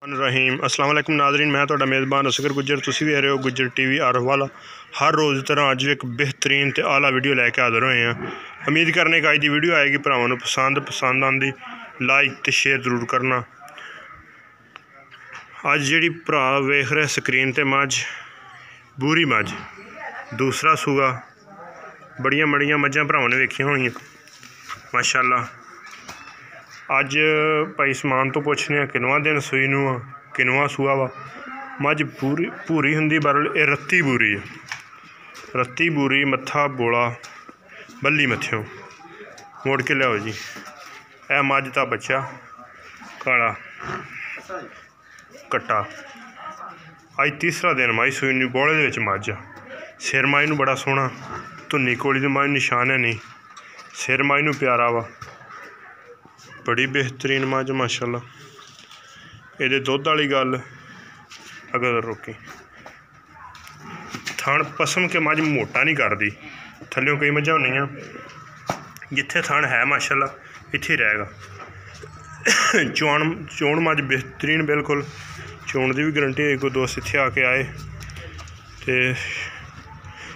रहीम अस्सलाम वालेकुम नाज़रीन, मैं तुहाडा मेज़बान असगर गुज्जर, तुसीं भी आ रहे हो गुज्जर टीवी आरफ वाला। हर रोज़ की तरह अज एक बेहतरीन ते आला वीडियो लैके हाज़र होए हैं। उम्मीद करने कि अज की वीडियो आएगी भरावां नूं पसंद आंदी, लाइक ते शेयर जरूर करना। अज जिहड़ी भरा वेख रहे स्क्रीन ते मझ भूरी मझ दूसरा सूआ, बड़ियां बड़ियां मझां भरावां ने वेखियां होणियां माशाअल्लाह। अज भाई समान तो पुछने किनवा दिन सूई नूं किनवा सूआ वा। मझ भूरी हुंदी बरल ये रत्ती भूरी है, रत्ती भूरी मत्था बोला बल्ली मत्थों मोड़ के लियाओ जी। ए मझ का बच्चा काला कट्टा अज तीसरा दिन मझ सूई नूं बोले दे विच मझ आ। सिर मझ नूं बड़ा सोहना, धुन्नी कोली दे मझ निशान है नहीं, सिर मझ नूं प्यारा वा, बड़ी बेहतरीन मझ माशाअल्लाह। ये दुध वाली गल अगर रोकी थण पसम के मझ मोटा नहीं करती, थल्यों कई मझां होंदियां जिथे थण है माशाअल्लाह इत्थे रहेगा। चोण मझ बेहतरीन बिल्कुल, चोण की भी गारंटी है। कोई दोस्त इत्थे आके आए तो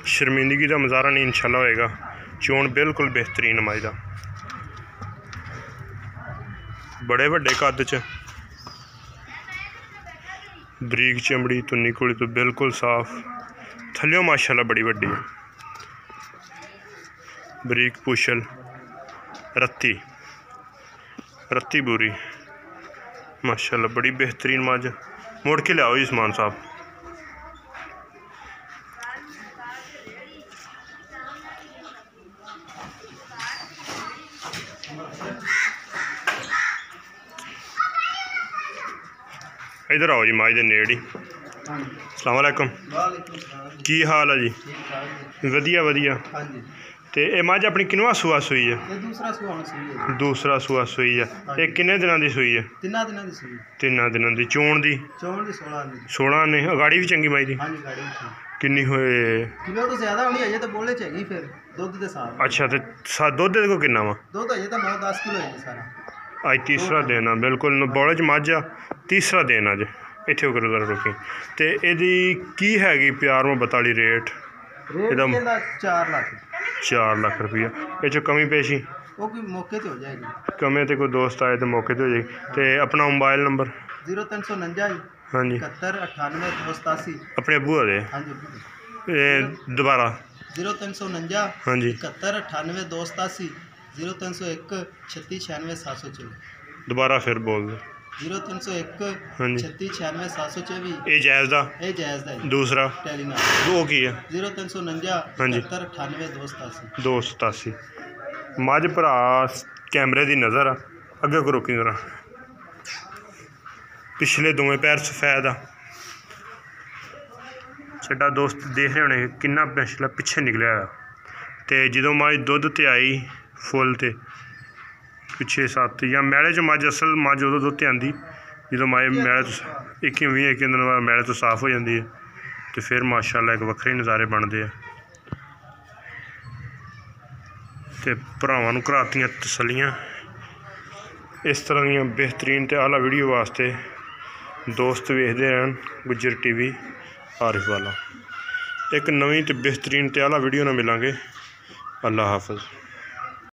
शर्मिंदगी का मुजाहरा नहीं इंशाअल्लाह होएगा। चोण बिल्कुल बेहतरीन मझ का, बड़े वड्डे कद च, बरीक चमड़ी, धुन्नी कोली तो बिल्कुल साफ, थल्यों माशाअल्लाह बड़ी वड्डी है, बरीक पुछल, रत्ती बूरी माशाअल्लाह, बड़ी बेहतरीन मझ। मुड़ के लियाओ जी समान साहब। इधर आओ जी मझ दे नेड़ ही। अस्सलाम वालेकुम, की हाल है जी? वधिया वधिया। ते ये मझ अपनी किनवा सूआ सूई है? दूसरा सूआ सूई है। ये किन्ने दिनां दी सूई है? 3 दिनां दी। चोण दी 16 ने। अगाड़ी भी चंगी मझ दी? किन्नी होए? किलो तो ज्यादा होनी है, तो बोले चाहिए फिर दुध दे साथ। अच्छा, ते दुध दे को किन्ना वा? दुध अजे तो 9-10 किलो है सारा। अज तीसरा दिन आ, बिल्कुल बौले च मझ आ, तीसरा दिन अज इत्थे करो जरा रुकी। तो यदी की हैगी प्यार मोहब्बत वाली रेट? 4 लाख रुपया। ये कमी पेशी मौके ते हो जाएगी, कमे तो कोई दोस्त आए तो मौके ते हो जाएगी। तो अपना मोबाइल नंबर? 0349 हाँ जी 71 98 287। अपने अबू दे? हाँ जी। दोबारा 0349 हाँ जी 71 98 287 0301 36 96 724। दोबारा फिर बोल दो। 0301 हाँ जी 36 96 724। ये जायज़ दा? ये जायज़ दा। दूसरा टेलीनार वो की है? 0349 हाँ जी 71 98 287 287। मझ भरा कैमरे की नज़र आ, अगे को रोकी जरा। पिछले दोवें पैर सफेद आ, छड़ा दोस्त देख रहे होने किन्ना पिछला पिछे निकलिया। तो जो मझ दुध ते आई फुल ते 6-7 या मैले च मझ, असल मझ उदों दुध ते आंदी जो मझ मैले तो 21-20 दिन बाद मैले तो साफ हो जाती है। तो फिर माशाअल्लाह एक वक्रे नज़ारे बनते हैं। तो भरावां नूं करातियां तसल्लियां। इस तरह दी बेहतरीन ते आला वीडियो वास्ते दोस्त वेखदे रहन गुज्जर टीवी आरिफ वाला। एक नवीं ते बेहतरीन ते आला वीडियो नाल मिलांगे। अल्लाह हाफिज़।